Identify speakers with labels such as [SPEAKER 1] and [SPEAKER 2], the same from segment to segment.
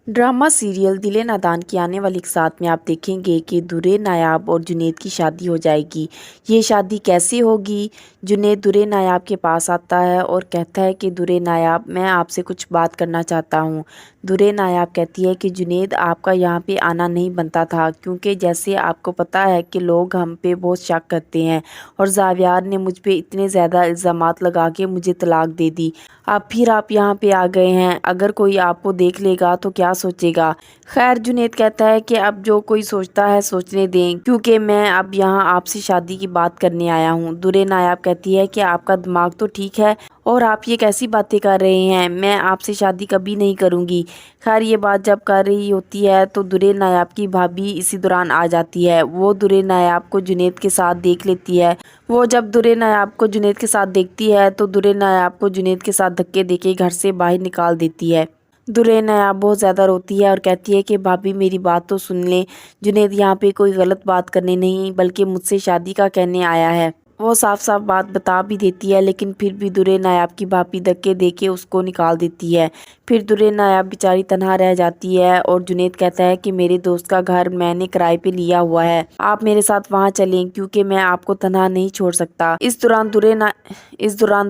[SPEAKER 1] Drama serial दिल नादान की आने वाली एक साथ में आप देखेंगे कि दुर्रे नायाब और जुनैद की शादी हो जाएगी। ये शादी कैसे होगी? जुनैद दुर्रे नायाब के पास आता है और कहता है कि दुर्रे नायाब, मैं आपसे कुछ बात करना चाहता हूँ। दुर्रे नायाब कहती है कि जुनैद, आपका यहाँ पे आना नहीं बनता था, क्योंकि जैसे आपको पता है कि लोग हम पे बहुत शक करते हैं और ज़ावियार ने मुझ पे इतने ज़्यादा इल्ज़ामात लगा के मुझे तलाक दे दी। अब फिर आप यहाँ पे आ गए हैं, अगर कोई आपको देख लेगा तो क्या सोचेगा? खैर, जुनैद कहता है कि अब जो कोई सोचता है सोचने दें, क्योंकि मैं अब यहाँ आपसे शादी की बात करने आया हूँ। दुर्रे नायाब कहती है कि आपका दिमाग तो ठीक है और आप ये कैसी बातें कर रहे हैं, मैं आपसे शादी कभी नहीं करूँगी। खैर, ये बात जब कर रही होती है तो दुर्रे नायाब की भाभी इसी दौरान आ जाती है। वो दुर्रे नायाब को जुनैद के साथ देख लेती है। वो जब दुर्रे नायाब को जुनैद के साथ देखती है तो दुर्रे नायाब को जुनैद के साथ धक्के देके घर से बाहर निकाल देती है। दुर्रे नायाब बहुत ज़्यादा रोती है और कहती है कि भाभी, मेरी बात तो सुन लें। जुनैद यहाँ पे कोई गलत बात करने नहीं बल्कि मुझसे शादी का कहने आया है। वो साफ साफ बात बता भी देती है, लेकिन फिर भी दुर्रे नायाब की भाभी धक्के देके उसको निकाल देती है। फिर दुर्रे नायाब बेचारी तनहा रह जाती है और जुनैद कहता है कि मेरे दोस्त का घर मैंने किराए पे लिया हुआ है, आप मेरे साथ वहाँ चलें, क्योंकि मैं आपको तनहा नहीं छोड़ सकता। इस दौरान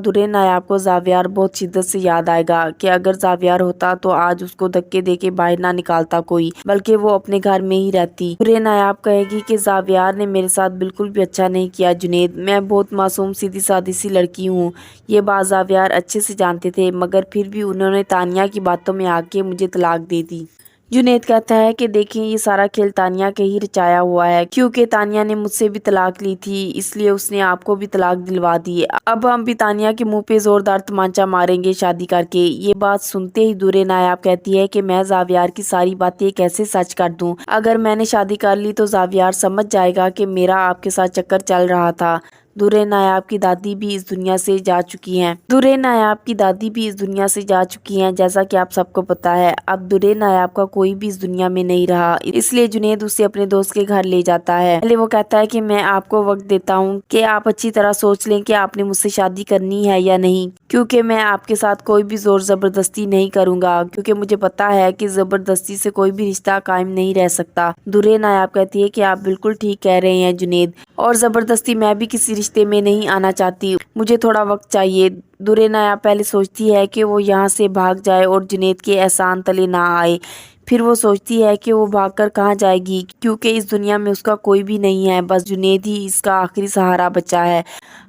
[SPEAKER 1] दुर्रे नायाब को ज़ावियार बहुत शिद्दत से याद आएगा कि अगर ज़ावियार होता तो आज उसको धक्के देके बाहर ना निकालता कोई, बल्कि वो अपने घर में ही रहती। दुर्रे नायाब कहेगी कि ज़ावियार ने मेरे साथ बिल्कुल भी अच्छा नहीं किया जुनैद, मैं बहुत मासूम सीधी सादी सी लड़की हूँ। ये बात ज़ावियार अच्छे से जानते थे, मगर फिर भी उन्होंने तानिया की बातों में आके मुझे तलाक दे दी। जुनैद कहता है कि देखें, ये सारा खेल तानिया के ही रचाया हुआ है, क्योंकि तानिया ने मुझसे भी तलाक ली थी, इसलिए उसने आपको भी तलाक दिलवा दी। अब हम भी तानिया के मुंह पे जोरदार तमाचा मारेंगे शादी करके। ये बात सुनते ही दुर्रे नायाब कहती है कि मैं ज़ावियार की सारी बातें कैसे सच कर दूं? अगर मैंने शादी कर ली तो ज़ावियार समझ जाएगा कि मेरा आपके साथ चक्कर चल रहा था। दुर्रे नायाब की दादी भी इस दुनिया से जा चुकी हैं। दुर्रे नायाब की दादी भी इस दुनिया से जा चुकी हैं, जैसा कि आप सबको पता है। अब दुर्रे नायाब का कोई भी इस दुनिया में नहीं रहा, इसलिए जुनैद उसे अपने दोस्त के घर ले जाता है। पहले वो कहता है कि मैं आपको वक्त देता हूँ कि आप अच्छी तरह सोच लें कि आपने मुझसे शादी करनी है या नहीं, क्योंकि मैं आपके साथ कोई भी जोर जबरदस्ती नहीं करूंगा, क्योंकि मुझे पता है कि जबरदस्ती से कोई भी रिश्ता कायम नहीं रह सकता। दुर्रे नायाब कहती है कि आप बिल्कुल ठीक कह रहे हैं जुनैद, और जबरदस्ती मैं भी किसी रिश्ते में नहीं आना चाहती, मुझे थोड़ा वक्त चाहिए। दुर्रे नायाब पहले सोचती है कि वो यहाँ से भाग जाए और जुनैद के एहसान तले ना आए। फिर वो सोचती है कि वो भागकर कहाँ जाएगी, क्योंकि इस दुनिया में उसका कोई भी नहीं है, बस जुनैद ही इसका आखिरी सहारा बचा है।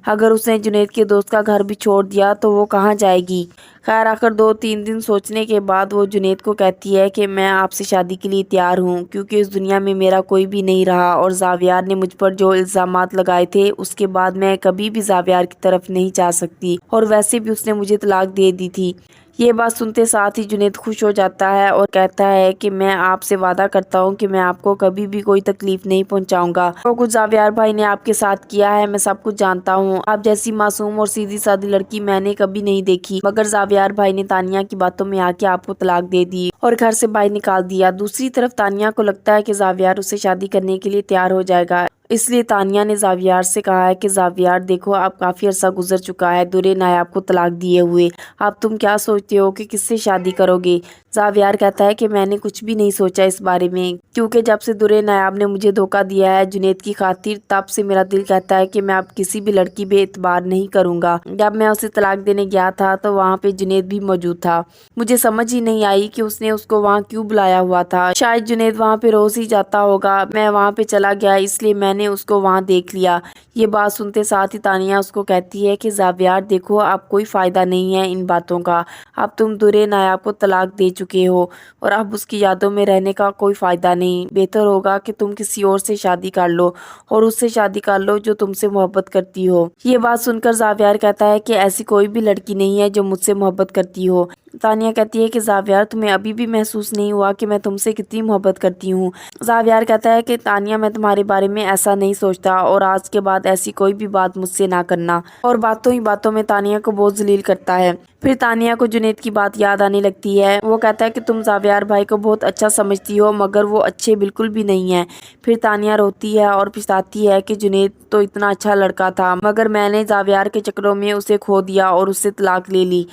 [SPEAKER 1] अगर उसने जुनैद के दोस्त का घर भी छोड़ दिया तो वो कहाँ जाएगी? खैर, आखिर 2-3 दिन सोचने के बाद वो जुनैद को कहती है कि मैं आपसे शादी के लिए तैयार हूँ, क्योंकि इस दुनिया में मेरा कोई भी नहीं रहा और ज़ावियार ने मुझ पर जो इल्ज़ामात लगाए थे उसके बाद मैं कभी भी ज़ावियार की तरफ नहीं जा सकती, और वैसे भी उसने मुझे तलाक दे दी थी। ये बात सुनते साथ ही जुनैद खुश हो जाता है और कहता है कि मैं आपसे वादा करता हूँ कि मैं आपको कभी भी कोई तकलीफ नहीं पहुँचाऊंगा। तो कुछ ज़ावियार भाई ने आपके साथ किया है मैं सब कुछ जानता हूँ, आप जैसी मासूम और सीधी सादी लड़की मैंने कभी नहीं देखी। मगर ज़ावियार भाई ने तानिया की बातों में आके आपको तलाक दे दी और घर से बाहर निकाल दिया। दूसरी तरफ तानिया को लगता है कि ज़ावियार उससे शादी करने के लिए तैयार हो जाएगा, इसलिए तानिया ने ज़ावियार से कहा है कि ज़ावियार देखो, अब काफ़ी अरसा गुजर चुका है दुर्रे नायाब को तलाक दिए हुए, अब तुम क्या सोचते हो कि किससे शादी करोगे? ज़ावियार कहता है कि मैंने कुछ भी नहीं सोचा इस बारे में, क्योंकि जब से दुर्रे नायाब ने मुझे धोखा दिया है जुनैद की खातिर, तब से मेरा दिल कहता है कि मैं अब किसी भी लड़की पे एतबार नहीं करूँगा। जब मैं उसे तलाक देने गया था तो वहाँ पे जुनैद भी मौजूद था, मुझे समझ ही नहीं आई कि उसने उसको वहाँ क्यों बुलाया हुआ था। शायद जुनैद वहाँ पे रोज ही जाता होगा, मैं वहाँ पे चला गया इसलिए मैंने उसको वहाँ देख लिया। ये बात सुनते साथ ही तानिया उसको कहती है कि ज़ावियार देखो, अब कोई फ़ायदा नहीं है इन बातों का, अब तुम दुर्रे नायाब को तलाक दे चुके हो और अब उसकी यादों में रहने का कोई फ़ायदा नहीं। बेहतर होगा कि तुम किसी और से शादी कर लो, और उससे शादी कर लो जो तुमसे मोहब्बत करती हो। ये बात सुनकर ज़ावियार कहता है कि ऐसी कोई भी लड़की नहीं है जो मुझसे मोहब्बत करती हो। तानिया कहती है कि ज़ावियार, तुम्हें अभी भी महसूस नहीं हुआ कि मैं तुमसे कितनी मोहब्बत करती हूँ? ज़ावियार कहता है कि तानिया, मैं तुम्हारे बारे में ऐसा नहीं सोचता और आज के बाद ऐसी कोई भी बात मुझसे ना करना, और बातों ही बातों में तानिया को बहुत जलील करता है। फिर तानिया को जुनैद की बात याद आने लगती है। वो कहता है कि तुम ज़ावियार भाई को बहुत अच्छा समझती हो, मगर वो अच्छे बिल्कुल भी नहीं है। फिर तानिया रोती है और पछताती है कि जुनैद तो इतना अच्छा लड़का था, मगर मैंने ज़ावियार के चक्करों में उसे खो दिया और उससे तलाक ले ली।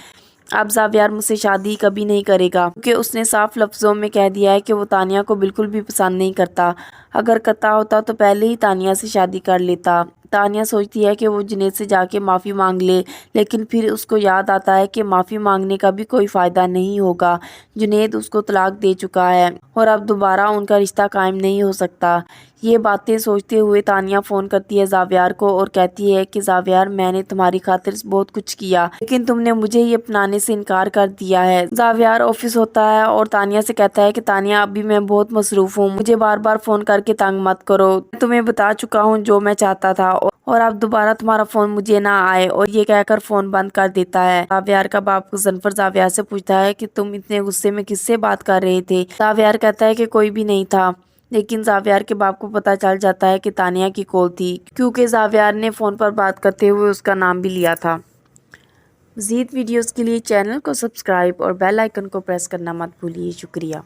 [SPEAKER 1] اب زاویار مجھ سے شادی کبھی نہیں کرے گا، کیونکہ اس نے صاف لفظوں میں کہہ دیا ہے کہ وہ تانیہ کو بالکل بھی پسند نہیں کرتا۔ اگر کرتا ہوتا تو پہلے ہی تانیہ سے شادی کر لیتا۔ تانیہ سوچتی ہے کہ وہ جنید سے جا کے معافی مانگ لے، لیکن پھر اس کو یاد آتا ہے کہ معافی مانگنے کا بھی کوئی فائدہ نہیں ہوگا۔ جنید اس کو طلاق دے چکا ہے اور اب دوبارہ ان کا رشتہ قائم نہیں ہو سکتا۔ یہ باتیں سوچتے ہوئے تانیہ فون کرتی ہے زاویار کو اور کہتی ہے کہ زاویار، میں نے تمہاری خاطر بہت کچھ کیا، لیکن تم نے مجھے یہ اپنانے سے انکار کر دیا ہے۔ زاویار آفس ہوتا ہے اور تانیہ سے کہتا ہے کہ تانیہ، ابھی میں بہت مصروف ہوں، مجھے بار بار فون کر کے تنگ مت کرو، میں تمہیں بتا چکا ہوں جو میں چاہتا تھا، اور اب دوبارہ تمہارا فون مجھے نہ آئے، اور یہ کہہ کر فون بند کر دیتا ہے۔ زاویار کا باپ غضنفر زاویار سے پوچھتا ہے کہ تم اتنے غصے میں کس سے بات کر رہے تھے؟ زاویار کہتا ہے کہ کوئی بھی نہیں تھا، لیکن زاویار کے باپ کو پتہ چل جاتا ہے کہ تانیہ کی کال تھی، کیونکہ زاویار نے فون پر بات کرتے ہوئے اس کا نام بھی لیا تھا۔ مزید ویڈیوز کے لیے چینل کو سبسکرائب اور بیل آئیکن کو پریس کرنا مت بھولیے۔ شکریہ۔